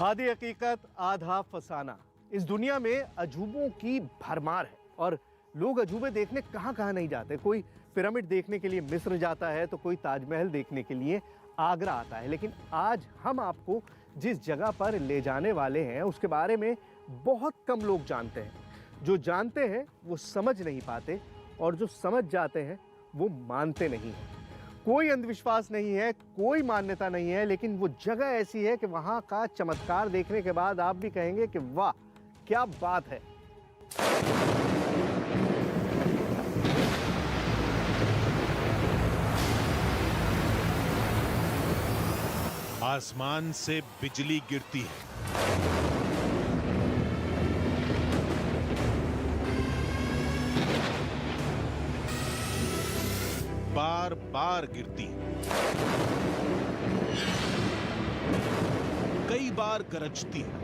आधी हकीकत आधा फसाना। इस दुनिया में अजूबों की भरमार है और लोग अजूबे देखने कहां कहां नहीं जाते। कोई पिरामिड देखने के लिए मिस्र जाता है तो कोई ताजमहल देखने के लिए आगरा आता है। लेकिन आज हम आपको जिस जगह पर ले जाने वाले हैं उसके बारे में बहुत कम लोग जानते हैं। जो जानते हैं वो समझ नहीं पाते और जो समझ जाते हैं वो मानते नहीं हैं। कोई अंधविश्वास नहीं है, कोई मान्यता नहीं है, लेकिन वो जगह ऐसी है कि वहां का चमत्कार देखने के बाद आप भी कहेंगे कि वाह क्या बात है। आसमान से बिजली गिरती है, बार बार गिरती है, कई बार गरजती है,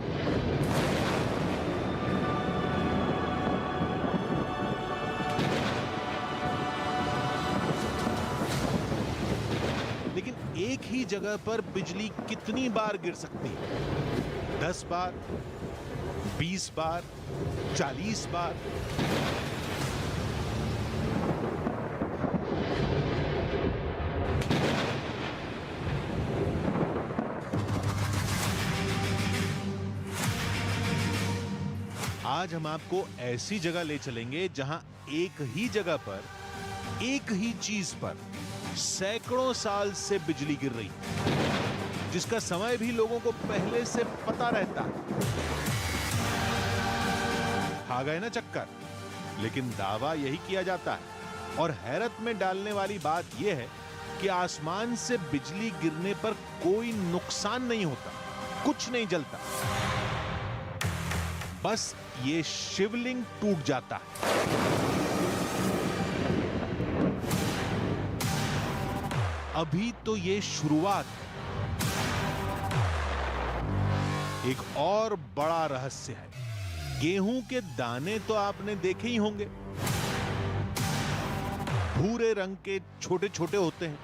लेकिन एक ही जगह पर बिजली कितनी बार गिर सकती है? 10 बार, 20 बार, 40 बार? आज हम आपको ऐसी जगह ले चलेंगे जहां एक ही जगह पर, एक ही चीज पर सैकड़ों साल से बिजली गिर रही है, जिसका समय भी लोगों को पहले से पता रहता है। खा गए ना चक्कर? लेकिन दावा यही किया जाता है और हैरत में डालने वाली बात यह है कि आसमान से बिजली गिरने पर कोई नुकसान नहीं होता, कुछ नहीं जलता, बस ये शिवलिंग टूट जाता है। अभी तो ये शुरुआत है। एक और बड़ा रहस्य है। गेहूं के दाने तो आपने देखे ही होंगे, भूरे रंग के छोटे छोटे होते हैं।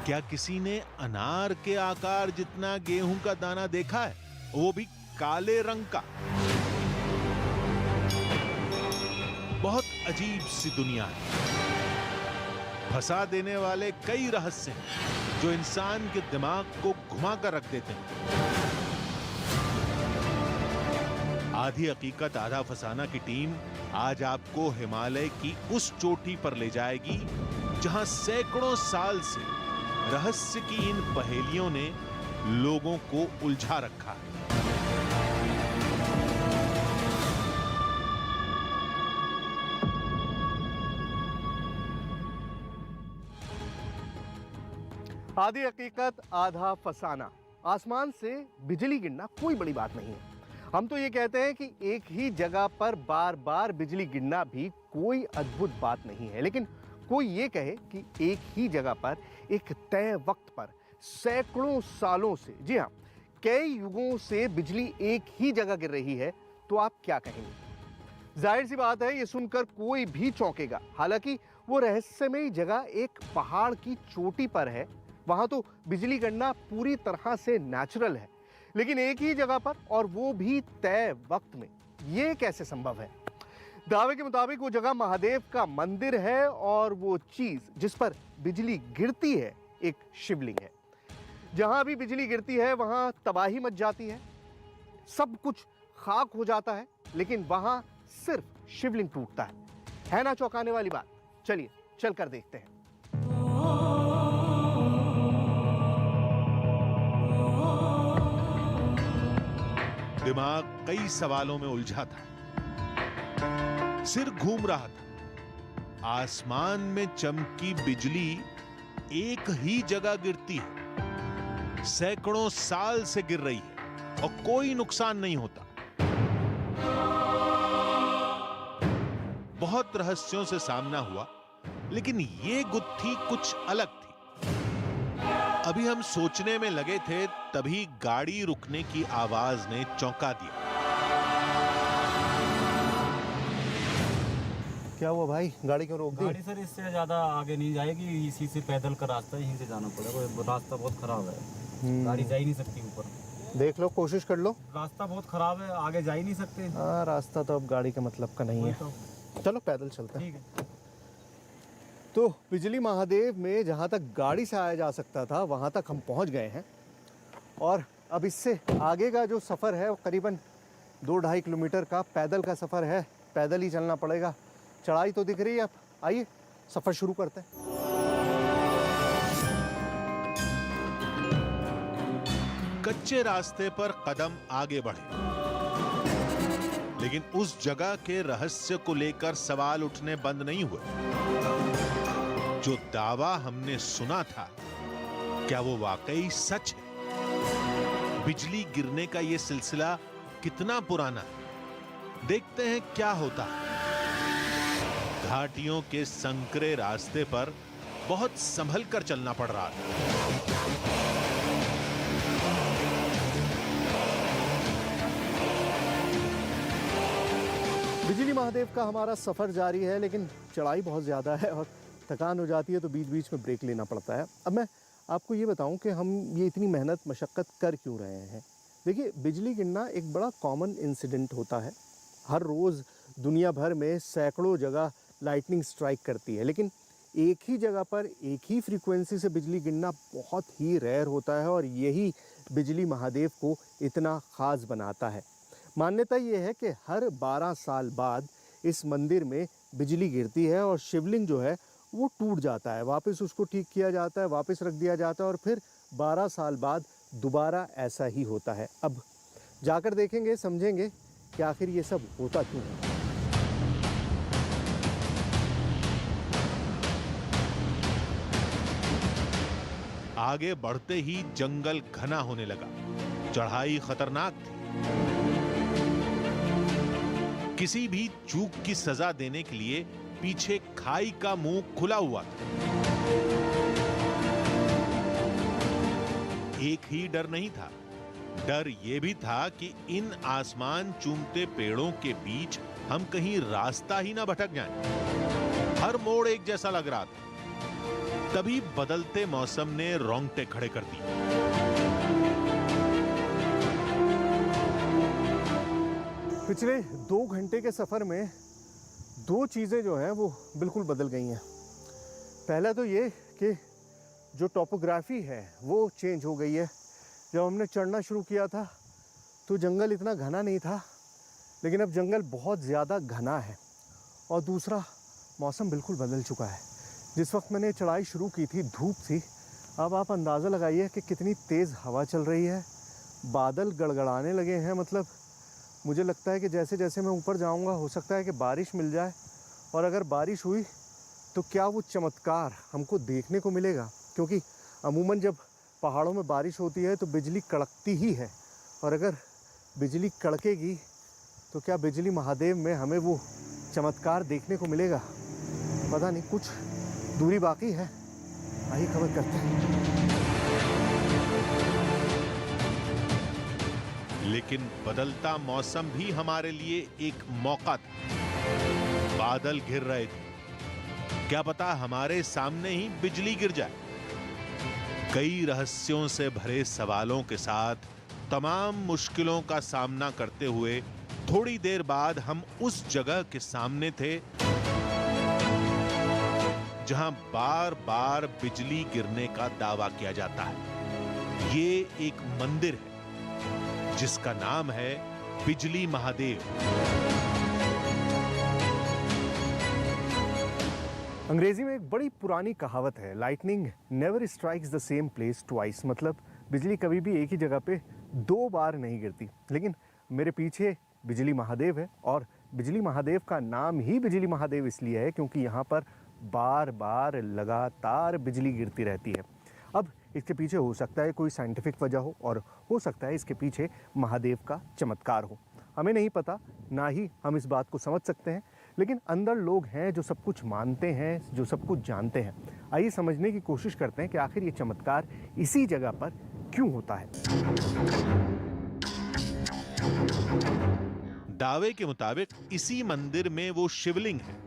क्या किसी ने अनार के आकार जितना गेहूं का दाना देखा है, वो भी काले रंग का? बहुत अजीब सी दुनिया है। फंसा देने वाले कई रहस्य हैं जो इंसान के दिमाग को घुमा कर रख देते हैं। आधी हकीकत आधा फसाना की टीम आज आपको हिमालय की उस चोटी पर ले जाएगी जहां सैकड़ों साल से रहस्य की इन पहेलियों ने लोगों को उलझा रखा है। आधी हकीकत आधा फसाना। आसमान से बिजली गिरना कोई बड़ी बात नहीं है। हम तो ये कहते हैं कि एक ही जगह पर बार बार बिजली गिरना भी कोई अद्भुत बात नहीं है। लेकिन कोई ये कहे कि एक ही जगह पर एक तय वक्त पर सैकड़ों सालों से, जी हाँ, कई युगों से बिजली एक ही जगह गिर रही है, तो आप क्या कहेंगे? जाहिर सी बात है, ये सुनकर कोई भी चौंकेगा। हालांकि वो रहस्यमयी जगह एक पहाड़ की चोटी पर है। वहां तो बिजली गिरना पूरी तरह से नेचुरल है, लेकिन एक ही जगह पर और वो भी तय वक्त में, ये कैसे संभव है? दावे के मुताबिक वो जगह महादेव का मंदिर है और वो चीज जिस पर बिजली गिरती है एक शिवलिंग है। जहां भी बिजली गिरती है वहां तबाही मच जाती है, सब कुछ खाक हो जाता है, लेकिन वहां सिर्फ शिवलिंग टूटता है ना चौंकाने वाली बात? चलिए चलकर देखते हैं। दिमाग कई सवालों में उलझा था, सिर घूम रहा था। आसमान में चमकी बिजली एक ही जगह गिरती है, सैकड़ों साल से गिर रही है और कोई नुकसान नहीं होता। बहुत रहस्यों से सामना हुआ, लेकिन ये गुत्थी कुछ अलग थी। अभी हम सोचने में लगे थे, तभी गाड़ी रुकने की आवाज ने चौंका दिया। क्या हुआ भाई, गाड़ी क्यों रोक दी? गाड़ी सर इससे ज्यादा आगे नहीं जाएगी, इसी से पैदल का रास्ता, यहीं से जाना पड़ेगा। रास्ता बहुत खराब है, गाड़ी जा ही नहीं सकती ऊपर। देख लो, कोशिश कर लो। रास्ता बहुत खराब है, आगे जा ही नहीं सकते। हाँ, रास्ता तो अब गाड़ी के मतलब का नहीं वही है। तो। चलो पैदल चलते हैं। ठीक है। तो बिजली महादेव में जहाँ तक गाड़ी से आया जा सकता था वहाँ तक हम पहुँच गए हैं, और अब इससे आगे का जो सफ़र है वो करीबन 2-2.5 किलोमीटर का पैदल का सफ़र है। पैदल ही चलना पड़ेगा। चढ़ाई तो दिख रही है। अब आइए सफ़र शुरू करते हैं। कच्चे रास्ते पर कदम आगे बढ़े, लेकिन उस जगह के रहस्य को लेकर सवाल उठने बंद नहीं हुए। जो दावा हमने सुना था, क्या वो वाकई सच है? बिजली गिरने का यह सिलसिला कितना पुराना है? देखते हैं क्या होता है। घाटियों के संकरे रास्ते पर बहुत संभल कर चलना पड़ रहा था। बिजली महादेव का हमारा सफ़र जारी है, लेकिन चढ़ाई बहुत ज़्यादा है और थकान हो जाती है, तो बीच बीच में ब्रेक लेना पड़ता है। अब मैं आपको ये बताऊं कि हम ये इतनी मेहनत मशक्क़त कर क्यों रहे हैं। देखिए, बिजली गिरना एक बड़ा कॉमन इंसिडेंट होता है। हर रोज़ दुनिया भर में सैकड़ों जगह लाइटनिंग स्ट्राइक करती है, लेकिन एक ही जगह पर एक ही फ्रीक्वेंसी से बिजली गिरना बहुत ही रेयर होता है, और यही बिजली महादेव को इतना ख़ास बनाता है। मान्यता ये है कि हर 12 साल बाद इस मंदिर में बिजली गिरती है और शिवलिंग जो है वो टूट जाता है, वापस उसको ठीक किया जाता है, वापस रख दिया जाता है, और फिर 12 साल बाद दोबारा ऐसा ही होता है। अब जाकर देखेंगे, समझेंगे कि आखिर ये सब होता क्यों है। आगे बढ़ते ही जंगल घना होने लगा। चढ़ाई खतरनाक थी। किसी भी चूक की सजा देने के लिए पीछे खाई का मुंह खुला हुआ था। एक ही डर नहीं था, डर यह भी था कि इन आसमान चूमते पेड़ों के बीच हम कहीं रास्ता ही ना भटक जाएं। हर मोड़ एक जैसा लग रहा था। तभी बदलते मौसम ने रोंगटे खड़े कर दिए। पिछले 2 घंटे के सफ़र में 2 चीज़ें जो हैं वो बिल्कुल बदल गई हैं। पहला तो ये कि जो टोपोग्राफी है वो चेंज हो गई है। जब हमने चढ़ना शुरू किया था तो जंगल इतना घना नहीं था, लेकिन अब जंगल बहुत ज़्यादा घना है। और दूसरा, मौसम बिल्कुल बदल चुका है। जिस वक्त मैंने चढ़ाई शुरू की थी धूप थी, अब आप अंदाज़ा लगाइए कि कितनी तेज़ हवा चल रही है। बादल गड़गड़ाने लगे हैं। मतलब मुझे लगता है कि जैसे जैसे मैं ऊपर जाऊंगा हो सकता है कि बारिश मिल जाए, और अगर बारिश हुई तो क्या वो चमत्कार हमको देखने को मिलेगा। क्योंकि अमूमन जब पहाड़ों में बारिश होती है तो बिजली कड़कती ही है, और अगर बिजली कड़केगी तो क्या बिजली महादेव में हमें वो चमत्कार देखने को मिलेगा? पता नहीं, कुछ दूरी बाकी है। आइए खबर करते हैं। लेकिन बदलता मौसम भी हमारे लिए एक मौका था। बादल घिर रहे थे, क्या पता हमारे सामने ही बिजली गिर जाए। कई रहस्यों से भरे सवालों के साथ तमाम मुश्किलों का सामना करते हुए थोड़ी देर बाद हम उस जगह के सामने थे जहां बार बार बिजली गिरने का दावा किया जाता है। ये एक मंदिर है जिसका नाम है बिजली महादेव। अंग्रेजी में एक बड़ी पुरानी कहावत है, lightning never strikes the same place twice. मतलब बिजली कभी भी एक ही जगह पे 2 बार नहीं गिरती। लेकिन मेरे पीछे बिजली महादेव है, और बिजली महादेव का नाम ही बिजली महादेव इसलिए है क्योंकि यहाँ पर बार बार लगातार बिजली गिरती रहती है। अब इसके पीछे हो सकता है कोई साइंटिफिक वजह हो, और हो सकता है इसके पीछे महादेव का चमत्कार हो। हमें नहीं पता, ना ही हम इस बात को समझ सकते हैं, लेकिन अंदर लोग हैं जो सब कुछ मानते हैं, जो सब कुछ जानते हैं। आइए समझने की कोशिश करते हैं कि आखिर ये चमत्कार इसी जगह पर क्यों होता है। दावे के मुताबिक इसी मंदिर में वो शिवलिंग है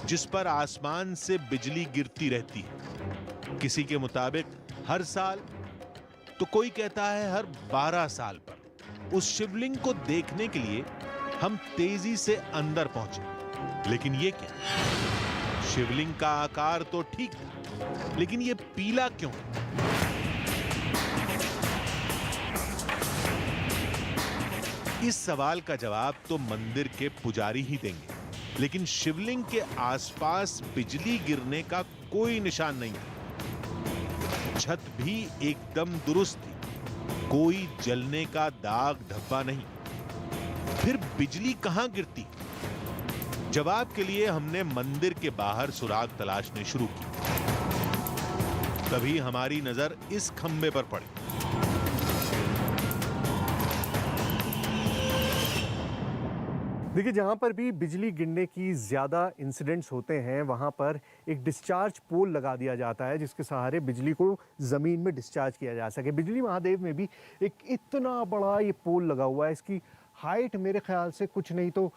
जिस पर आसमान से बिजली गिरती रहती है। किसी के मुताबिक हर साल, तो कोई कहता है हर 12 साल पर। उस शिवलिंग को देखने के लिए हम तेजी से अंदर पहुंचे। लेकिन ये क्या? शिवलिंग का आकार तो ठीक था, लेकिन ये पीला क्यों? इस सवाल का जवाब तो मंदिर के पुजारी ही देंगे, लेकिन शिवलिंग के आसपास बिजली गिरने का कोई निशान नहीं था। छत भी एकदम दुरुस्त थी, कोई जलने का दाग धब्बा नहीं। फिर बिजली कहां गिरती? जवाब के लिए हमने मंदिर के बाहर सुराग तलाशने शुरू की। तभी हमारी नजर इस खंबे पर पड़ी। देखिए, जहाँ पर भी बिजली गिरने की ज़्यादा इंसिडेंट्स होते हैं वहाँ पर एक डिस्चार्ज पोल लगा दिया जाता है जिसके सहारे बिजली को ज़मीन में डिस्चार्ज किया जा सके। बिजली महादेव में भी एक इतना बड़ा ये पोल लगा हुआ है। इसकी हाइट मेरे ख्याल से कुछ नहीं तो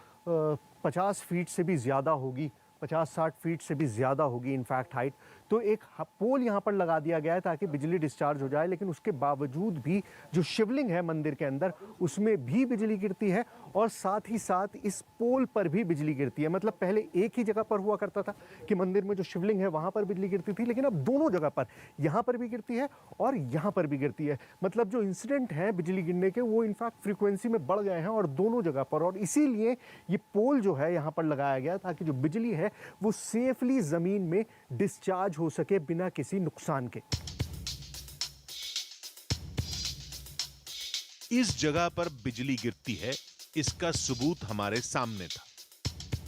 50 फीट से भी ज़्यादा होगी, 50-60 फीट से भी ज़्यादा होगी इनफैक्ट हाइट। तो एक पोल यहाँ पर लगा दिया गया है ताकि बिजली डिस्चार्ज हो जाए, लेकिन उसके बावजूद भी जो शिवलिंग है मंदिर के अंदर उसमें भी बिजली गिरती है और साथ ही साथ इस पोल पर भी बिजली गिरती है। मतलब पहले एक ही जगह पर हुआ करता था कि मंदिर में जो शिवलिंग है वहाँ पर बिजली गिरती थी, लेकिन अब दोनों जगह पर, यहाँ पर भी गिरती है और यहाँ पर भी गिरती है। मतलब जो इंसिडेंट हैं बिजली गिरने के वो इनफैक्ट फ्रीक्वेंसी में बढ़ गए हैं और दोनों जगह पर। और इसीलिए ये पोल जो है यहाँ पर लगाया गया ताकि जो बिजली है वो सेफली ज़मीन में डिस्चार्ज हो सके बिना किसी नुकसान के। इस जगह पर बिजली गिरती है, इसका सबूत हमारे सामने था।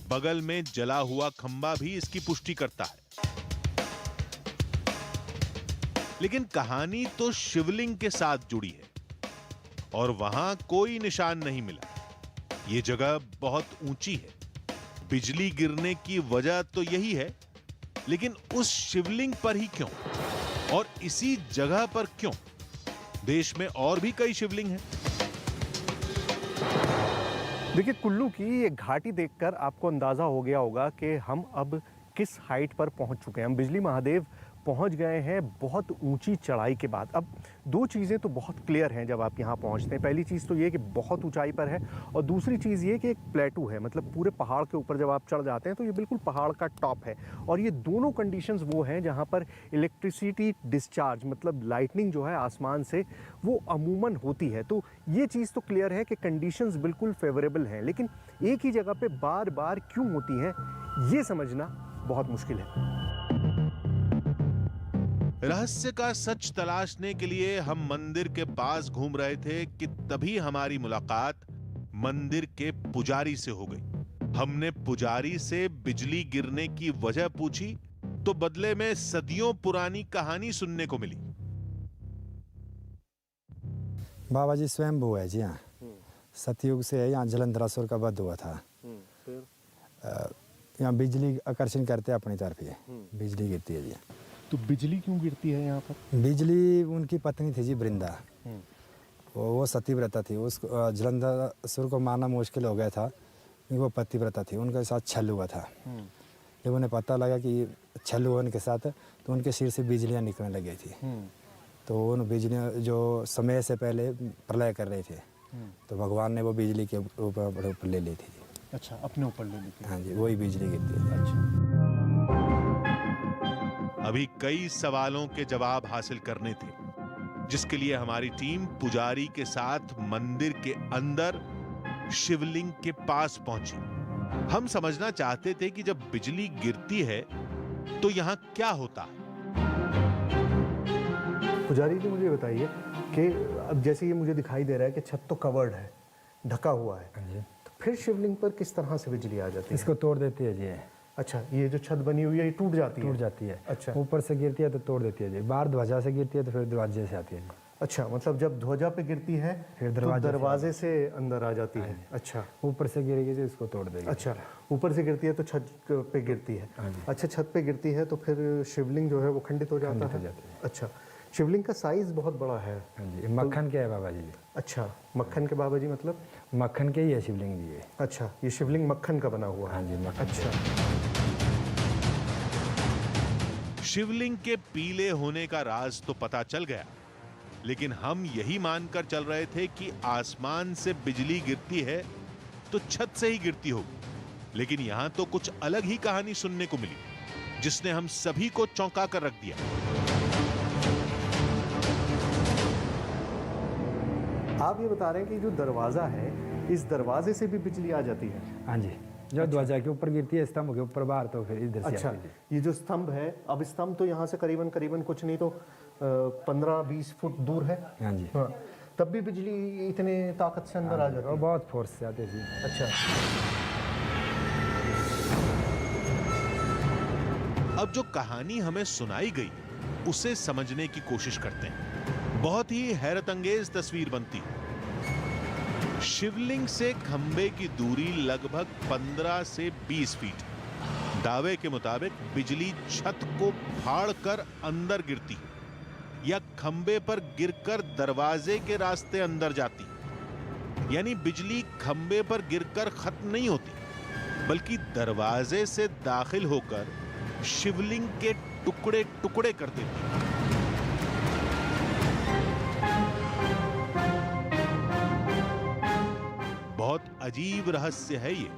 बगल में जला हुआ खंबा भी इसकी पुष्टि करता है। लेकिन कहानी तो शिवलिंग के साथ जुड़ी है और वहां कोई निशान नहीं मिला। यह जगह बहुत ऊंची है। बिजली गिरने की वजह तो यही है, लेकिन उस शिवलिंग पर ही क्यों और इसी जगह पर क्यों? देश में और भी कई शिवलिंग हैं। देखिए, कुल्लू की ये घाटी देखकर आपको अंदाजा हो गया होगा कि हम अब किस हाइट पर पहुंच चुके हैं। हम बिजली महादेव पहुंच गए हैं बहुत ऊंची चढ़ाई के बाद। अब दो चीज़ें तो बहुत क्लियर हैं जब आप यहाँ पहुँचते हैं। पहली चीज़ तो ये कि बहुत ऊंचाई पर है और दूसरी चीज़ ये कि एक प्लेटू है, मतलब पूरे पहाड़ के ऊपर जब आप चढ़ जाते हैं तो ये बिल्कुल पहाड़ का टॉप है। और ये दोनों कंडीशंस वो हैं जहाँ पर इलेक्ट्रिसिटी डिस्चार्ज, मतलब लाइटनिंग जो है आसमान से, वो अमूमन होती है। तो ये चीज़ तो क्लियर है कि कंडीशंस बिल्कुल फेवरेबल हैं, लेकिन एक ही जगह पर बार बार क्यों होती हैं ये समझना बहुत मुश्किल है। रहस्य का सच तलाशने के लिए हम मंदिर के पास घूम रहे थे कि तभी हमारी मुलाकात मंदिर के पुजारी से हो गई। हमने पुजारी से बिजली गिरने की वजह पूछी तो बदले में सदियों पुरानी कहानी सुनने को मिली। बाबा जी स्वयंभू है जी। हाँ, सतयुग से यहाँ जलंधरासुर का वध हुआ था। यहाँ बिजली आकर्षण करते अपनी तरफ ही, बिजली गिरती है जी। तो बिजली क्यों गिरती है यहाँ पर? बिजली उनकी पत्नी थी जी वृंदा, वो सतीव्रता थी। उस जलंधरासुर को मारना मुश्किल हो गया था क्योंकि वो पतिव्रता थी, उनके साथ छल हुआ था। जब उन्हें पता लगा कि छल हुआ उनके साथ तो उनके सिर से बिजलियाँ निकलने लग गई थी। तो उन बिजलियाँ जो समय से पहले प्रलय कर रहे थे तो भगवान ने वो बिजली के ऊपर ले ली थी। अच्छा, अपने ऊपर ले ली थी। हाँ जी, वही बिजली गिरती है। अच्छा, अभी कई सवालों के जवाब हासिल करने थे, जिसके लिए हमारी टीम पुजारी के साथ मंदिर के अंदर शिवलिंग के पास पहुंची। हम समझना चाहते थे कि जब बिजली गिरती है तो यहां क्या होता है। पुजारी जी मुझे बताइए कि अब जैसे ये मुझे दिखाई दे रहा है कि छत तो कवर्ड है, ढका हुआ है, तो फिर शिवलिंग पर किस तरह से बिजली आ जाती है? इसको तोड़ देती है जी। अच्छा, ये जो छत बनी हुई है ये टूट जाती है? अच्छा, ऊपर से गिरती है तो तोड़ देती है जी। बाहर ध्वजा से गिरती है तो फिर दरवाजे से आती है जी। अच्छा, मतलब जब ध्वजा पे गिरती है फिर तो दरवाजे से अंदर आ जाती है। अच्छा, ऊपर से गिरेगी तो इसको तोड़ देगी। अच्छा, ऊपर से गिरती है तो छत पे गिरती है। अच्छा, छत पे गिरती है तो फिर शिवलिंग जो है वो खंडित हो जाता है। अच्छा, शिवलिंग का साइज बहुत बड़ा है। हाँ जी, मक्खन के है बाबा जी। अच्छा, मक्खन के बाबा जी मतलब? मक्खन के ही है शिवलिंग जी ये। अच्छा, ये शिवलिंग मक्खन का बना हुआ है। हाँ जी, मक्खन। अच्छा, शिवलिंग के पीले होने का राज तो पता चल गया, लेकिन हम यही मानकर चल रहे थे कि आसमान से बिजली गिरती है तो छत से ही गिरती होगी। लेकिन यहां तो कुछ अलग ही कहानी सुनने को मिली, जिसने हम सभी को चौंका कर रख दिया। आप ये बता रहे हैं कि जो दरवाजा है, इस दरवाजे से भी बिजली आ जाती है? हाँ जी, जो ध्वजा के ऊपर गिरती है स्तंभ के ऊपर बाहर, तो फिर इधर से अच्छा, आती है। ये जो स्तंभ है, अब स्तंभ तो यहाँ से करीबन करीबन कुछ नहीं तो 15-20 फुट दूर है। हाँ जी, हाँ, तब भी बिजली इतने ताकत से अंदर आ जाती और है? बहुत फोर्स से आते थी। अच्छा, अब जो कहानी हमें सुनाई गई उसे समझने की कोशिश करते हैं। बहुत ही हैरत अंगेज तस्वीर बनती है। शिवलिंग से खंबे की दूरी लगभग 15 से 20 फीट। दावे के मुताबिक बिजली छत को फाड़कर अंदर गिरती या खंबे पर गिरकर दरवाजे के रास्ते अंदर जाती। यानी बिजली खंबे पर गिरकर खत्म नहीं होती, बल्कि दरवाजे से दाखिल होकर शिवलिंग के टुकड़े टुकड़े कर देती। बहुत अजीब रहस्य है ये।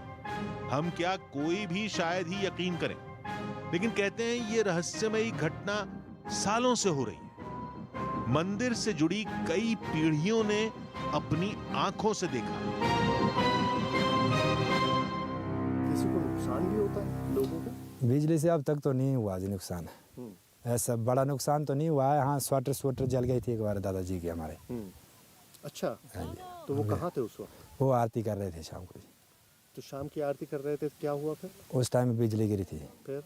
हम क्या कोई भी शायद ही यकीन करें, लेकिन कहते हैं ये रहस्यमयी घटना सालों से हो रही है। मंदिर से जुड़ी कई पीढ़ियों ने अपनी आंखों से देखा। किसी को नुकसान भी होता है लोगों को? बिजली से अब तक तो नहीं हुआ जी नुकसान, ऐसा बड़ा नुकसान तो नहीं हुआ है। हाँ, स्वेटर जल गई थी एक बार दादाजी की हमारे। अच्छा, हाँ जी, तो वो कहाँ थे उस वक्त? वो आरती कर रहे थे शाम को। तो शाम की आरती कर रहे थे, क्या हुआ फिर? उस टाइम में बिजली गिरी थी, फिर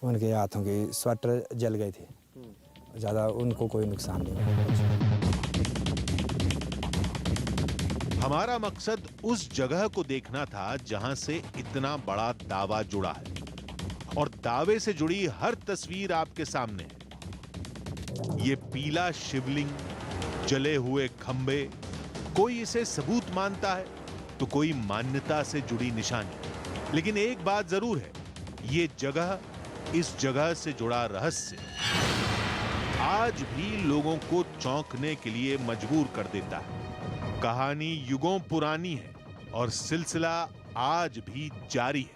उनके हाथों की स्वेटर जल गई थी। ज़्यादा उनको कोई नुकसान नहीं हुआ। हमारा मकसद उस जगह को देखना था जहां से इतना बड़ा दावा जुड़ा है, और दावे से जुड़ी हर तस्वीर आपके सामने है। ये पीला शिवलिंग, जले हुए खंबे, कोई इसे सबूत मानता है तो कोई मान्यता से जुड़ी निशानी। लेकिन एक बात जरूर है, ये जगह, इस जगह से जुड़ा रहस्य आज भी लोगों को चौंकने के लिए मजबूर कर देता है। कहानी युगों पुरानी है और सिलसिला आज भी जारी है।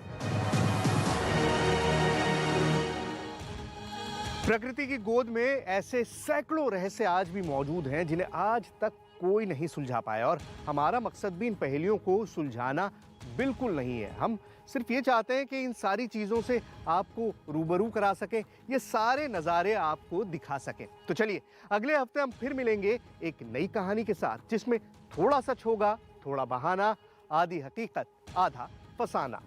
प्रकृति की गोद में ऐसे सैकड़ों रहस्य आज भी मौजूद हैं जिन्हें आज तक कोई नहीं सुलझा पाया, और हमारा मकसद भी इन पहेलियों को सुलझाना बिल्कुल नहीं है। हम सिर्फ ये चाहते हैं कि इन सारी चीज़ों से आपको रूबरू करा सकें, ये सारे नज़ारे आपको दिखा सकें। तो चलिए, अगले हफ्ते हम फिर मिलेंगे एक नई कहानी के साथ, जिसमें थोड़ा सच होगा, थोड़ा बहाना, आधी हकीकत, आधा फसाना।